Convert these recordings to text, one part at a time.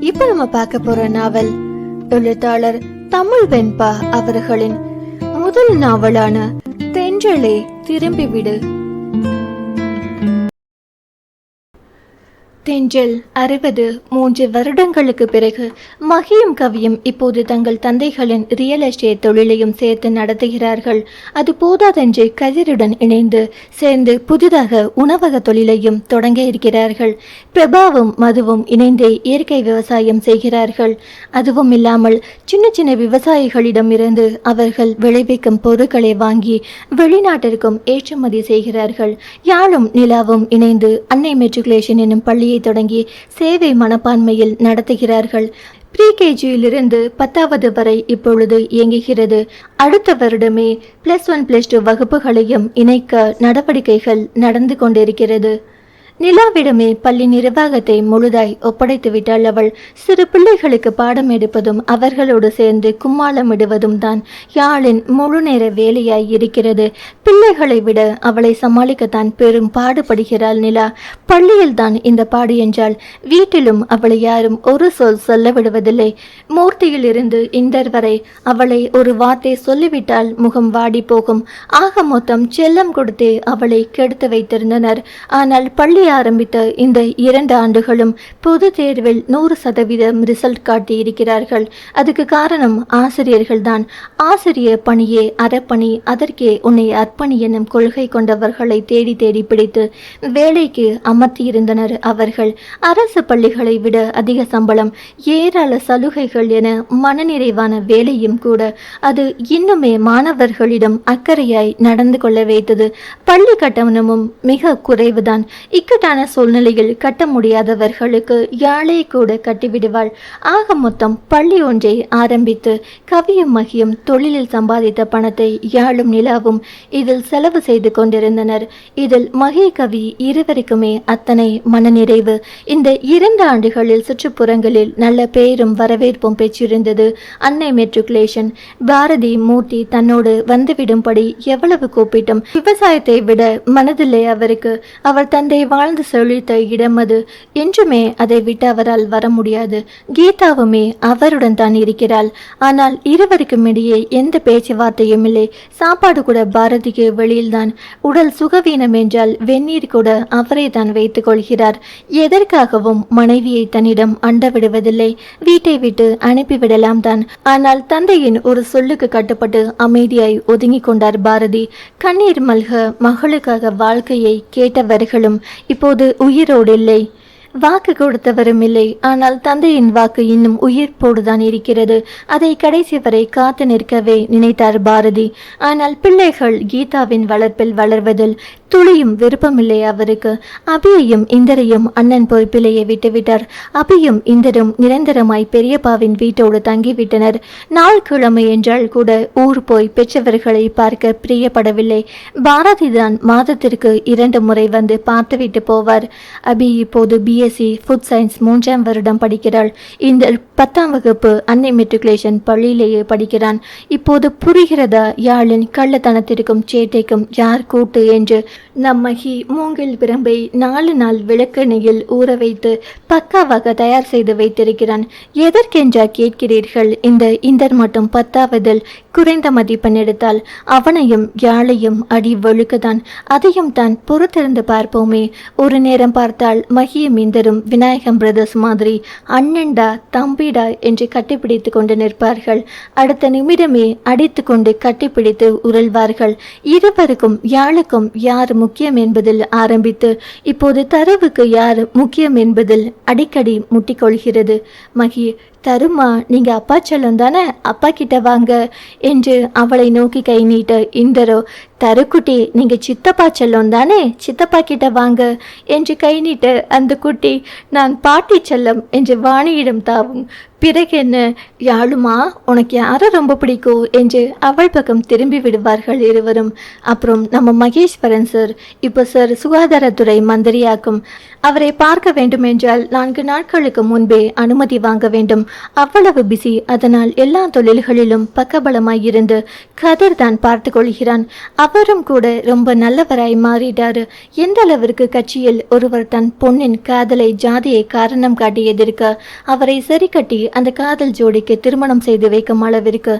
இப்ப நம்ம பார்க்க போற நாவல் எழுத்தாளர் தமிழ் வெண்பா அவர்களின் முதல் நாவலான தென்றலே திரும்பிவிடு. தென்றல் 63 வருடங்களுக்கு பிறகு மகியும் கவியும் இப்போது தங்கள் தந்தைகளின் ரியல் எஸ்டேட் தொழிலையும் சேர்த்து நடத்துகிறார்கள். அது போதாதென்று கதிருடன் இணைந்து சேர்ந்து புதிதாக உணவக தொழிலையும் தொடங்க இருக்கிறார்கள். பிரபாவும் மதுவும் இணைந்தே இயற்கை விவசாயம் செய்கிறார்கள். அதுவும் இல்லாமல் சின்ன சின்ன விவசாயிகளிடம் இருந்து அவர்கள் விளைவிக்கும் பொருட்களை வாங்கி வெளிநாட்டிற்கும் ஏற்றுமதி செய்கிறார்கள். யாழும் நிலாவும் இணைந்து அன்னை மெட்ரிகுலேஷன் என்னும் பள்ளியை தொடங்கி சேவை மனப்பான்மையில் நடத்துகிறார்கள். ப்ரீகேஜியிலிருந்து 10வது வரை இப்பொழுது இயங்குகிறது. அடுத்த வருடமே +1 +2 வகுப்புகளையும் இணைக்க நடவடிக்கைகள் நடந்து கொண்டிருக்கிறது. நிலாவிடமே பள்ளி நிர்வாகத்தை முழுதாய் ஒப்படைத்து விட்டாள் அவள். சிறு பிள்ளைகளுக்கு பாடம் எடுப்பதும் அவர்களோடு சேர்ந்து கும்மாளமிடுவதும் தான் யாழின் முழு நேர வேலையாய் இருக்கிறது. பிள்ளைகளை விட அவளை சமாளிக்கத்தான் பெரும் பாடுபடுகிறாள் நிலா. பள்ளியில் தான் இந்த பாடு என்றால் வீட்டிலும் அவளை யாரும் ஒரு சொல் சொல்ல விடுவதில்லை. மூர்த்தியிலிருந்து இந்தர் வரை அவளை ஒரு வார்த்தை சொல்லிவிட்டால் முகம் வாடி போகும். ஆக மொத்தம் செல்லம் கொடுத்தே அவளை கெடுத்து வைத்திருந்தனர். ஆனால் பள்ளி ஆரம்பித்த இந்த 2 ஆண்டுகளும் பொது தேர்வில் 100% ரிசல்ட் காட்டி இருக்கிறார்கள். அதுக்கு காரணம் ஆசிரியர்கள் தான். ஆசிரியர் பணியே அறப்பணி, அதற்கே உன்னை அர்ப்பணி என்னும் கொள்கை கொண்டவர்களை தேடி தேடி பிடித்து வேலைக்கு அமர்த்தியிருந்தனர் அவர்கள். அரசு பள்ளிகளை விட அதிக சம்பளம், ஏராள சலுகைகள் என மனநிறைவான வேலையும் கூட. அது இன்னுமே மாணவர்களிடம் அக்கறையாய் நடந்து கொள்ள வைத்தது. பள்ளி கட்டணமும் மிக குறைவுதான். இக்கட்டான சூழ்நிலையில் கட்ட முடியாதவர்களுக்கு யாழே கூட கட்டிவிடுவாள். ஆக மொத்தம் பள்ளி ஒன்றை ஆரம்பித்து கவியும் மகியும் தொழிலில் சம்பாதித்த பணத்தை யாழும் நிலாவும் இதில் செலவு செய்து கொண்டிருந்தனர். இதில் மகி கவி இருவருக்குமே அத்தனை மனநிறைவு. இந்த 2 ஆண்டுகளில் சுற்றுப்புறங்களில் நல்ல பெயரும் வரவேற்பும் பெற்றிருந்தது. அன்னை மெட்ரிகுலேஷன். பாரதி மூர்த்தி தன்னோடு வந்துவிடும்படி எவ்வளவு கூப்பிட்டும் விவசாயத்தை விட மனதில்லை அவருக்கு. அவர் தந்தை வாழ்ந்து செழித்த இடம் அது. என்றுமே அதை விட்டு அவரால் வர முடியாது. கீதாவுமே அவருடன் தான் இருக்கிறாள். ஆனால் இருவருக்கும் இடையே எந்த பேச்சுவார்த்தையும் இல்லை. சாப்பாடு கூட பாரதிக்கு வெளியில்தான். உடல் சுகவீனம் என்றால் வெந்நீர் கூட அவரை தான் வைத்துக் கொள்கிறார். எதற்காகவும் மனைவியை தன்னிடம் அண்ட விடுவதில்லை. வீட்டை விட்டு அனுப்பிவிடலாம் தான். ஆனால் தந்தையின் ஒரு சொல்லுக்கு கட்டுப்பட்டு அமைதியாய் ஒதுங்கிக் கொண்டார் பாரதி. கண்ணீர் மல்க மகளுக்காக வாழ்க்கையை கேட்டவர்களும் இப்போது உயிரோடு இல்லை. வாக்கு கொடுத்தவரும் இல்லை. ஆனால் தந்தையின் வாக்கு இன்னும் உயிர்ப்போடுதான் இருக்கிறது. அதை கடைசி வரை காத்து நிற்கவே நினைத்தார் பாரதி. ஆனால் பிள்ளைகள் கீதாவின் வளர்ப்பில் வளர்வதில் துளியும் விருப்பமில்லை அவருக்கு. அபியையும் இந்தரையும் அண்ணன் பொறுப்பிலேயே விட்டுவிட்டார். அபியும் இந்தரும் நிரந்தரமாய் பெரியப்பாவின் வீட்டோடு தங்கிவிட்டனர். நாள் கிழமை என்றால் கூட ஊர் போய் பெற்றவர்களை பார்க்க பிரியப்படவில்லை. பாரதி தான் மாதத்திற்கு 2 முறை வந்து பார்த்துவிட்டு போவார். அபி இப்போது BSc ஃபுட் சயின்ஸ் 3ஆம் வருடம் படிக்கிறாள். இந்த 10ஆம் வகுப்பு அன்னை மெட்ரிகுலேஷன் பள்ளியிலேயே படிக்கிறான். இப்போது புரிகிறதா யாழின் கள்ளத்தனத்திற்கும் சேட்டைக்கும் யார் கூட்டு என்று. நம்மகி மூங்கில் பிரம்பை 4 நாள் விளக்கெண்ணெயில் ஊற வைத்து பக்காவாக தயார் செய்து வைத்திருக்கிறான். எதற்கென்றா கேட்கிறீர்கள்? இந்த இந்தர் மட்டும் 10ஆவதில் குறைந்த மதிப்பெண் எடுத்தால் அவனையும் யாழையும் அடி வழுக்குதான். அதையும் தான் பொறுத்திருந்து பார்ப்போமே. ஒரு நேரம் பார்த்தால் மகியும் இந்தரும் விநாயகம் பிரதர்ஸ் மாதிரி அண்ணன்டா தம்பிடா என்று கட்டிப்பிடித்து கொண்டு நிற்பார்கள். அடுத்த நிமிடமே அடித்து கொண்டு கட்டிப்பிடித்து உருள்வார்கள். இருவருக்கும் யாழுக்கும் யார் முக்கியம் என்பதில் ஆரம்பித்து இப்போது தரவுக்கு யார் முக்கியம் என்பதில் அடிக்கடி முட்டிக்கொள்கிறது. மகி, தருமா, நீங்க அப்பா செல்லம் தானே, அப்பா கிட்ட வாங்க என்று அவளை நோக்கி கை நீட்ட இந்தரோ, தருக்குட்டி நீங்க சித்தப்பா செல்லம் தானே, சித்தப்பா கிட்ட வாங்க என்று கை நீட்ட அந்த குட்டி, நான் பாட்டி செல்லம் என்று வாணியிடம் தாவும். பிறகு என்ன, யாழுமா உனக்கு யாரை ரொம்ப பிடிக்கும் என்று அவள் பக்கம் திரும்பி விடுவார்கள் இருவரும். அப்புறம் நம்ம மகேஸ்வரன் சார், இப்போ சார் சுகாதாரத்துறை மந்திரியாக்கும். அவரை பார்க்க வேண்டும் என்றால் 4 நாட்களுக்கு முன்பே அனுமதி வாங்க வேண்டும். அவ்வளவு பிஸி. அதனால் எல்லா தொழில்களிலும் பக்கபலமாய் இருந்து கதிர் தான் பார்த்து கொள்கிறான். அவரும் கூட ரொம்ப நல்லவராய் மாறிட்டாரு. எந்த அளவிற்கு கட்சியில் ஒருவர் தன் பொண்ணின் காதலை ஜாதியை காரணம் காட்டி எதிர்க்க அவரை சரி கட்டி அந்த காதல் ஜோடிக்கு திருமணம் செய்து வைக்கும் அளவிற்கு.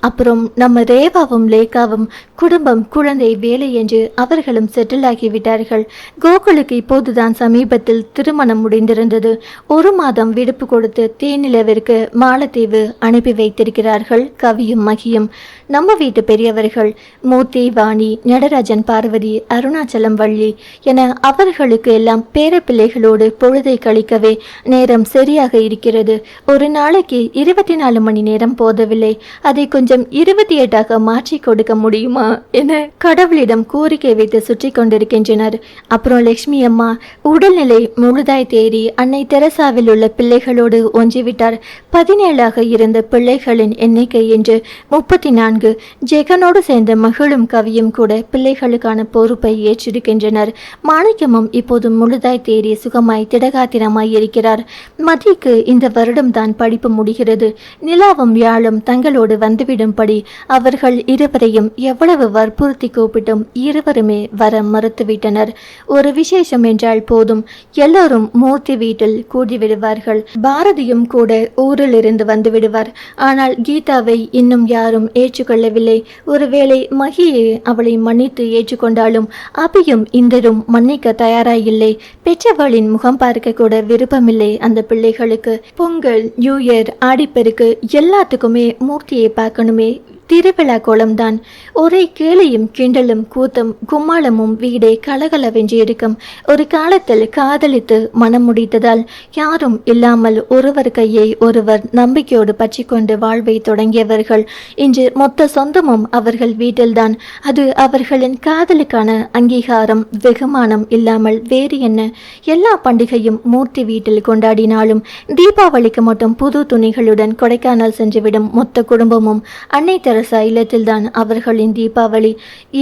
அப்புறம் நம்ம ரேவாவும் லேகாவும் குடும்பம், குழந்தை, வேலை என்று அவர்களும் செட்டில் ஆகிவிட்டார்கள். கோகுலுக்கு இப்போதுதான் சமீபத்தில் திருமணம் முடிந்திருந்தது. 1 மாதம் விடுப்பு கொடுத்து தேனிலவிற்கு மாலத்தீவு அனுப்பி வைத்திருக்கிறார்கள் கவியும் மகியும். நம்ம வீட்டு பெரியவர்கள் மூர்த்தி, வாணி, நடராஜன், பார்வதி, அருணாச்சலம், வள்ளி என அவர்களுக்கு எல்லாம் பேர பிள்ளைகளோடு பொழுதை கழிக்கவே நேரம் சரியாக இருக்கிறது. ஒரு நாளைக்கு 24 மணி நேரம் போதவில்லை. அதை கொஞ்சம் 28ஆக மாற்றி கொடுக்க முடியுமா என கடவுளிடம் கோரிக்கை வைத்து சுற்றி கொண்டிருக்கின்றனர். அப்புறம் லட்சுமி அம்மா உடல்நிலை முழுதாய் தேறி அன்னை தெரசாவில் உள்ள பிள்ளைகளோடு ஒன்றிவிட்டார். 17ஆக இருந்த பிள்ளைகளின் எண்ணிக்கை என்று 34. ஜெகனோடு சேர்ந்த மகளும் கவியும் கூட பிள்ளைகளுக்கான பொறுப்பை ஏற்றிருக்கின்றனர். மாணிக்கமும் இப்போது முழுதாய் தேறி சுகமாய் திடகாத்திரமாய் இருக்கிறார். மதிக்கு இந்த வருடம் தான் படிப்பு முடிகிறது. நிலாவும் யாழும் தங்களோடு வந்துவிடும்படி அவர்கள் இருவரையும் எவ்வளவு வற்புறுத்தி கூப்பிட்டும் இருவருமே வர மறுத்துவிட்டனர். ஒரு விசேஷம் என்றால் போதும் எல்லோரும் மூர்த்தி வீட்டில் கூடிவிடுவார்கள். பாரதியும் கூட ஊரில் இருந்து வந்து விடுவார். ஆனால் கீதாவை இன்னும் யாரும் ஏற்றுக்கொள்ளவில்லை. ஒருவேளை மகியே அவளை மன்னித்து ஏற்றுக்கொண்டாலும் அபியும் இந்தரும் மன்னிக்க தயாராயில்லை. பெற்றவளின் முகம் பார்க்க கூட விருப்பமில்லை அந்த பிள்ளைகளுக்கு. பொங்கல், நியூ இயர், ஆடிப்பெருக்கு எல்லாத்துக்குமே மூர்த்தியை பார்க்கணுமே. திருவிழா கோலம்தான். ஒரே கேலியும் கிண்டலும் கூத்தும் கும்மாளமும் வீடே கலகலவென்று இருக்கும். ஒரு காலத்தில் காதலித்து மனம் முடித்ததால் யாரும் இல்லாமல் ஒருவர் கையை ஒருவர் நம்பிக்கையோடு பற்றி கொண்டு வாழ்வை தொடங்கியவர்கள் இன்று மொத்த சொந்தமும் அவர்கள் வீட்டில்தான். அது அவர்களின் காதலுக்கான அங்கீகாரம், வெகுமானம் இல்லாமல் வேறு என்ன? எல்லா பண்டிகையும் மூர்த்தி வீட்டில் கொண்டாடினாலும் தீபாவளிக்கு மட்டும் புது துணிகளுடன் கொடைக்கானல் சென்றுவிடும் மொத்த குடும்பமும் அன்னை தெரசா இல்லத்தில்தான் அவர்களின் தீபாவளி.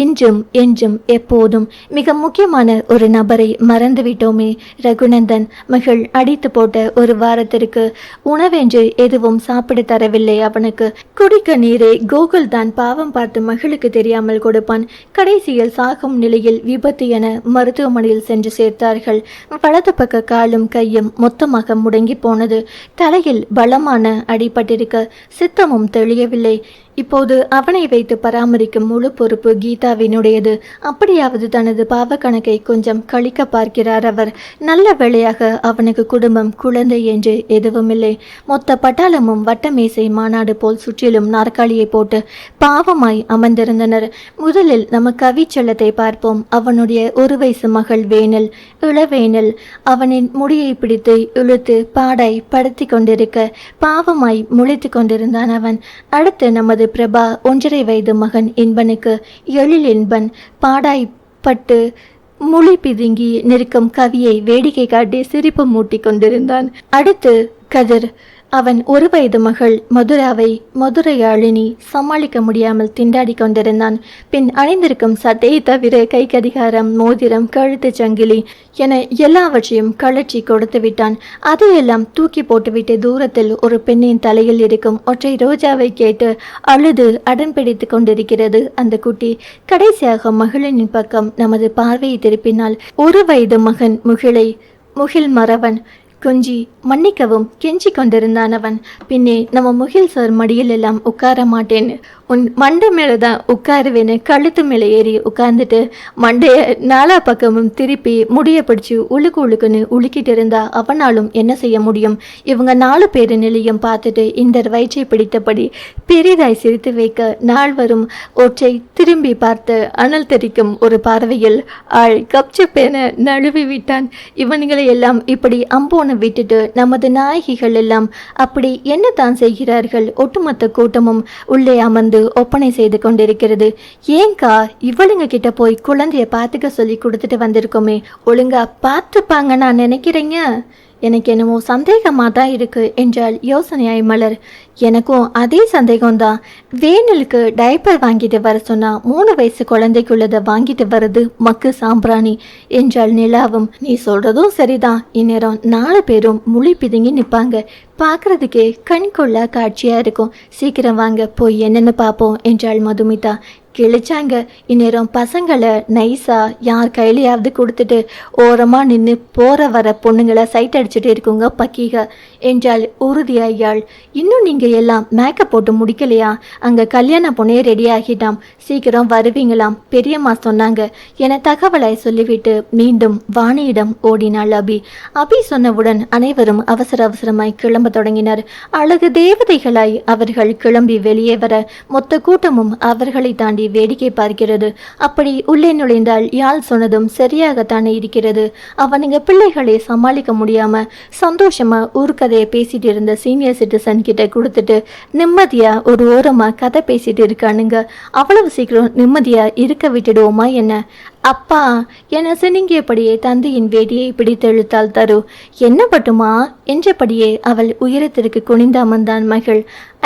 இன்றும் என்றும் எப்போதும். மிக முக்கியமான ஒரு நபரை மறந்துவிட்டோமே. ரகுநந்தன் மகள் அடித்து போட்ட ஒரு வாரத்திற்கு உணவென்று எதுவும் சாப்பிட தரவில்லை அவனுக்கு. குடிக்க நீரை கோகுல் தான் பாவம் பார்த்து மகளுக்கு தெரியாமல் கொடுப்பான். கடைசியில் சாகும் நிலையில் விபத்து என மருத்துவமனையில் சென்று சேர்த்தார்கள். வலது பக்க காலும் கையும் மொத்தமாக முடங்கி போனது. தலையில் பலமான அடிபட்டிருக்க சித்தமும் தெளியவில்லை. இப்போது அவனை வைத்து பராமரிக்கும் முழு பொறுப்பு கீதாவினுடையது. அப்படியாவது தனது பாவ கணக்கை கொஞ்சம் கழிக்க பார்க்கிறார் அவர். நல்ல வேளையாக அவனுக்கு குடும்பம், குழந்தை என்று எதுவுமில்லை. மொத்த பட்டாளமும் வட்டமேசை மாநாடு போல் சுற்றிலும் நாற்காலியை போட்டு பாவமாய் அமர்ந்திருந்தனர். முதலில் நம்ம கவிச்செல்லத்தை பார்ப்போம். அவனுடைய 1 வயசு மகள் வேனல், இளவேனல். அவனின் முடியை பிடித்து இழுத்து பாடாய் படுத்தி கொண்டிருக்க பாவமாய் முளைத்து கொண்டிருந்தான் அவன். அடுத்து நமது பிரபா 1.5 வயது மகன் இன்பனுக்கு எழில் இன்பன் பாடாய்ப்பட்டு முளி பிதுங்கி நிற்கும் கவியை வேடிக்கை காட்டி சிரிப்பு மூட்டி கொண்டிருந்தான். அடுத்து கதிர். அவன் 1 வயது மகள் மதுராவை மதுரையாளினி சமாளிக்க முடியாமல் திண்டாடி கொண்டிருந்தான். பின் அணிந்திருக்கும் சட்டையை தவிர கை கடிகாரம், மோதிரம், கழுத்து சங்கிலி என எல்லாவற்றையும் கழற்றி கொடுத்து விட்டான். அதையெல்லாம் தூக்கி போட்டுவிட்டு தூரத்தில் ஒரு பெண்ணின் தலையில் இருக்கும் ஒற்றை ரோஜாவை கேட்டு அழுது அடம்பிடித்து கொண்டிருக்கிறது அந்த குட்டி. கடைசியாக மகளின் பக்கம் நமது பார்வையை திருப்பினால் 1 வயது மகன் முகில் மறவன் கொஞ்சி மன்னிக்கவும் கெஞ்சி கொண்டிருந்தான் அவன். பின்னே நம்ம முகில் சார் மடியில் எல்லாம் உட்கார மாட்டேன்னு, உன் மண்டை மேலதான் உட்காருவேன்னு கழுத்து மேலே ஏறி உட்கார்ந்துட்டு மண்டைய 4 பக்கமும் திருப்பி முடிய பிடிச்சு உழுக்குன்னு உழுக்கிட்டு இருந்தா அவனாலும் என்ன செய்ய முடியும்? இவங்க 4 பேரு நிலையும் பார்த்துட்டு இந்த வயிற்றை பிடித்தபடி பெரிதாய் சிரித்து வைக்க நாள் வரும். ஒற்றை திரும்பி பார்த்து அனல் தெரிக்கும் ஒரு பார்வையில் ஆள் கப்சப்பேன நழுவி விட்டான். இவன்களை எல்லாம் இப்படி அம்போன விட்டுட்டு நமது நாயகிகள் எல்லாம் அப்படி என்னத்தான் செய்கிறார்கள்? ஒட்டுமொத்த கூட்டமும் உள்ளே அமர்ந்து ஒப்பனை செய்து கொண்டிருக்கிறது. ஏங்கா இவளுங்க கிட்ட போய் குழந்தைய பார்த்துக்க சொல்லி கொடுத்துட்டு வந்திருக்கோமே, ஒழுங்கா பார்த்துப்பாங்க நான் நினைக்கிறேங்க எனக்கு என்னமோ சந்தேகமாக தான் இருக்கு என்றாள் யோசனையாய் மலர். எனக்கும் அதே சந்தேகம்தான். வேனலுக்கு டைப்பர் வாங்கிட்டு வர சொன்னா 3 வயசு குழந்தைக்குள்ளதை வாங்கிட்டு வர்றது மக்கு சாம்பிராணி என்றாள் நிலாவும். நீ சொல்றதும் சரிதான். இந்நேரம் 4 பேரும் முழி பிதுங்கி நிற்பாங்க. பார்க்கறதுக்கே கண்கொள்ளா காட்சியா இருக்கும். சீக்கிரம் வாங்க போய் என்னன்னு பார்ப்போம் என்றாள் மதுமிதா. கிழிச்சாங்க. இந்நேரம் பசங்களை நைஸா யார் கையிலையாவது கொடுத்துட்டு ஓரமா நின்று போற வர பொண்ணுங்களை சைட் அடிச்சுட்டு இருக்குங்க பக்கீக என்றாள் உறுதியாயாள். இன்னும் நீங்க எல்லாம் மேக்கப் போட்டு முடிக்கலையா? அங்க கல்யாண பொண்ணே ரெடி ஆகிட்டாம். சீக்கிரம் வருவீங்களாம் பெரியம்மா சொன்னாங்க என தகவலை சொல்லிவிட்டு மீண்டும் வாணியிடம் ஓடினாள் அபி. அபி சொன்னவுடன் அனைவரும் அவசர அவசரமாய் கிளம்ப தொடங்கினர். அழகு தேவதைகளாய் அவர்கள் கிளம்பி வெளியே வர மொத்த கூட்டமும் அவர்களை தாண்டி வேடிக்கை பார்க்கிறது. அப்படி உள்ளே நுழைந்தால் யாழ் சொன்னதும் சரியாகத்தானே இருக்கிறது. அவனுங்க பிள்ளைகளை சமாளிக்க முடியாம சந்தோஷமா ஊர்கதையை பேசிட்டு இருந்த சீனியர் சிட்டிசன் கிட்ட கொடுத்துட்டு நிம்மதியா ஒரு ஓரமா கதை பேசிட்டு இருக்கானுங்க. அவ்வளவு சீக்கிரம் நிம்மதியா இருக்க விட்டுடுவோமா என்ன? அப்பா என சினுங்கியபடியே தந்தையின் வேடியை பிடித்தெழுத்தாள் தரு. என்ன பட்டுமா என்றபடியே அவள் உயரத்திற்கு குனிந்து அமர்ந்தான் மகள்.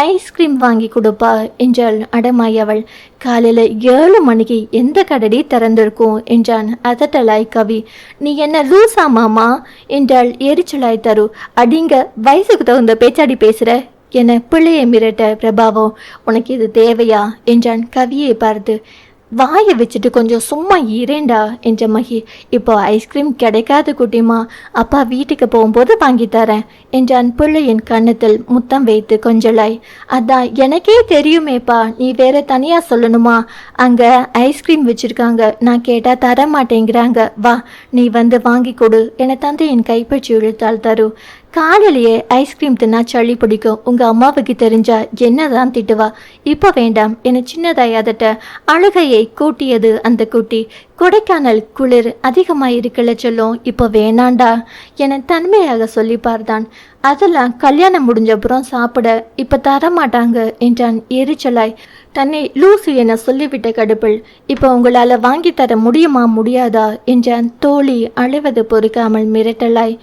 ஐஸ்கிரீம் வாங்கி கொடுப்பா என்றாள் அடமாய் அவள். காலையில் 7 மணிக்கு எந்த கடடி திறந்திருக்கும் என்றான் அதட்டலாய் கவி. நீ என்ன லூசா மாமா என்றாள் எரிச்சலாய் தரு. அடிங்க வயசுக்கு தகுந்த பேச்சாடி பேசுற என பிள்ளையை மிரட்ட பிரபாவோ. உனக்கு இது தேவையா என்றான் கவியை பார்த்து. வாயை வச்சுட்டு கொஞ்சம் சும்மா இரேண்டா என்ற மகி. இப்போ ஐஸ்கிரீம் கிடைக்காது குட்டிமா, அப்பா வீட்டுக்கு போகும்போது வாங்கி தரேன் என்றான் பிள்ளையின் கன்னத்தில் முத்தம் வைத்து கொஞ்சலாய். அதான் எனக்கே தெரியுமேப்பா, நீ வேற தனியா சொல்லணுமா? அங்க ஐஸ்கிரீம் வச்சிருக்காங்க, நான் கேட்டா தர மாட்டேங்கிறாங்க, வா நீ வந்து வாங்கி கொடு என தந்தையின் கைப்பற்றி இழுத்தாள் தரு. காலையிலேயே ஐஸ்கிரீம் தின்னா சளி பிடிக்கும், உங்க அம்மாவுக்கு தெரிஞ்சா என்னதான் திட்டுவா. இப்போ வேண்டாம் என சின்னதாய் அதட்ட அழுகையை கூட்டியது அந்த குட்டி. கொடைக்கானல் குளிர் அதிகமாயிருக்கல சொல்லும், இப்போ வேணாண்டா என தன்மையாக சொல்லி பார்த்தான். அதெல்லாம் கல்யாணம் முடிஞ்சப்புறம் சாப்பிட இப்ப தர மாட்டாங்க என்றான் எரிச்சலாய். தன்னை லூசு என சொல்லிவிட்ட கடுப்பில் இப்போ உங்களால வாங்கி தர முடியுமா முடியாதா என்றான் தோழி அழுவது பொறுக்காமல் மிரட்டலாய்.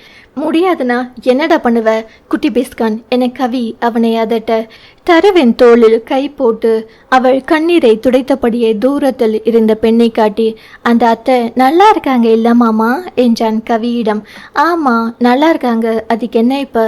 முடியாதுன்னா என்னடா பண்ணுவ குட்டி பிஸ்கான் என கவி அவனை அதட்ட தருவின் தோளில் கை போட்டு அவள் கண்ணீரை துடைத்தபடியே தூரத்தில் இருந்த பெண்ணை காட்டி, அந்த அத்தை நல்லா இருக்காங்க இல்ல மாமா என்றான் கவியிடம். ஆமா நல்லா இருக்காங்க, அதுக்கு என்ன இப்ப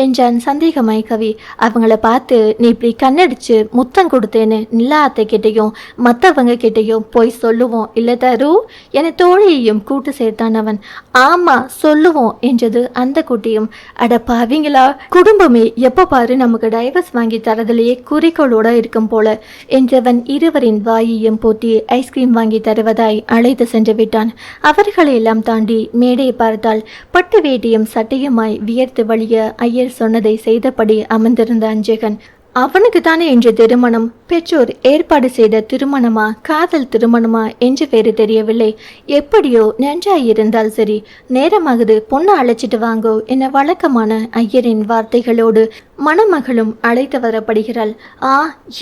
என்றான் சந்தேகமாய் கவி. அவங்கள பார்த்து நீ இப்படி கண்ணடிச்சு முத்தம் கொடுத்தேன்னு நிலா அத்தை கிட்டையும் மற்றவங்க கிட்டையும் போய் சொல்லுவோம் இல்ல தரு என தோழியையும் கூட்டு சேர்த்தான் அவன். ஆமா சொல்லுவோம் என்றது அந்த குட்டியும். அட பாவீங்களா, குடும்பமே எப்ப பாரு நமக்கு டைவர்ஸ் வாங்கி தரதிலேயே குறிக்கோளோட இருக்கும் போல என்றவன் இருவரின் வாயையும் போட்டி ஐஸ்கிரீம் வாங்கி தருவதாய் அழைத்து சென்று விட்டான். அவர்களையெல்லாம் தாண்டி மேடையை பார்த்தால் பட்டு வேட்டியும் சட்டையுமாய் வியர்த்து வழிய ஐயர் சொன்னதை செய்தபடி அமர்ந்திருந்த அஞ்சகன். அவனுக்கு தானே இன்று திருமணம். பெற்றோர் ஏற்பாடு செய்த திருமணமா காதல் திருமணமா என்று வேறு தெரியவில்லை. எப்படியோ நன்றாயிருந்தால் சரி, நேரமாகுது பொண்ணை அழைச்சிட்டு வாங்கோ என வழக்கமான ஐயரின் வார்த்தைகளோடு மணமகளும் அழைத்து வரப்படுகிறாள். ஆ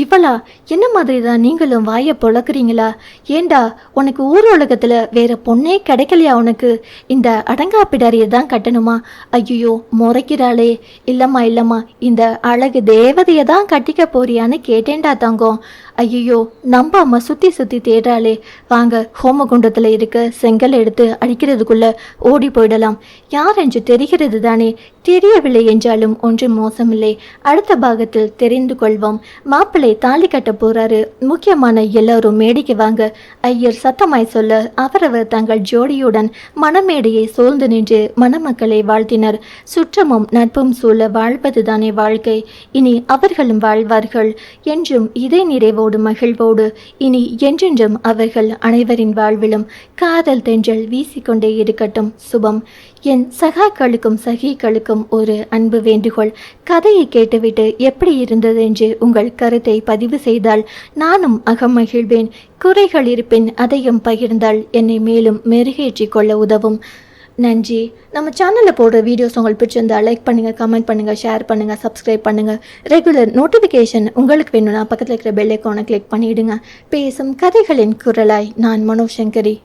இவளா, என்ன மாதிரி தான் நீங்களும் வாயை பொழக்கிறீங்களா? ஏண்டா உனக்கு ஊர் உலகத்துல வேற பொண்ணே கிடைக்கலையா? உனக்கு இந்த அடங்காப்பிடாரியை தான் கட்டணுமா? ஐயோ முறைக்கிறாளே. இல்லம்மா இல்லம்மா, இந்த அழகு தேவதையை தான் கட்டிக்க போறியான்னு கேட்டேன்டா தங்கம். ஐயோ நம்பாம சுத்தி சுத்தி தேடுறாளே. வாங்க ஹோமகுண்டத்துல இருக்க செங்கல் எடுத்து அடிக்கிறதுக்குள்ள ஓடி போயிடலாம். யார் என்று தெரிகிறது தானே? தெரியவில்லை என்றாலும் ஒன்றும் மோசமில்லை. அடுத்த பாகத்தில் தெரிந்து கொள்வோம். மாப்பிள்ளை தாலி கட்ட போறாரு, முக்கியமான எல்லாரும் மேடைக்கு வாங்க ஐயர் சத்தமாய் சொல்ல அவரவர் தங்கள் ஜோடியுடன் மணமேடையை சூழ்ந்து நின்று மணமக்களை வாழ்த்தினர். சுற்றமும் நட்பும் சூழ வாழ்வதுதானே வாழ்க்கை. இனி அவர்களும் வாழ்வார்கள் என்றும் இதே நிறைவோடு மகிழ்வோடு இனி என்றென்றும் அவர்கள் அனைவரின் வாழ்விலும் காதல் தென்றல் வீசிக்கொண்டே இருக்கட்டும். சுபம். என் சகாக்களுக்கும் சகிகளுக்கும் ஒரு அன்பு வேண்டுகோள். கதையை கேட்டுவிட்டு எப்படி இருந்தது என்று உங்கள் கருத்தை பதிவு செய்தால் நானும் அகமகிழ்வேன். குறைகள் இருப்பின் அதையும் பகிர்ந்தால் என்னை மேலும் மெருகேற்றிக் கொள்ள உதவும். நன்றி. நம்ம சேனலில் போடுற வீடியோஸ் உங்களுக்கு பிடிச்சிருந்தா லைக் பண்ணுங்கள், கமெண்ட் பண்ணுங்கள், ஷேர் பண்ணுங்கள், சப்ஸ்கிரைப் பண்ணுங்கள். ரெகுலர் நோட்டிஃபிகேஷன் உங்களுக்கு வேணும்னா பக்கத்தில் இருக்கிற பெல் ஐக்கானை கிளிக் பண்ணிவிடுங்க. பேசும் கதைகளின் குரலாய் நான் மனோசங்கரி.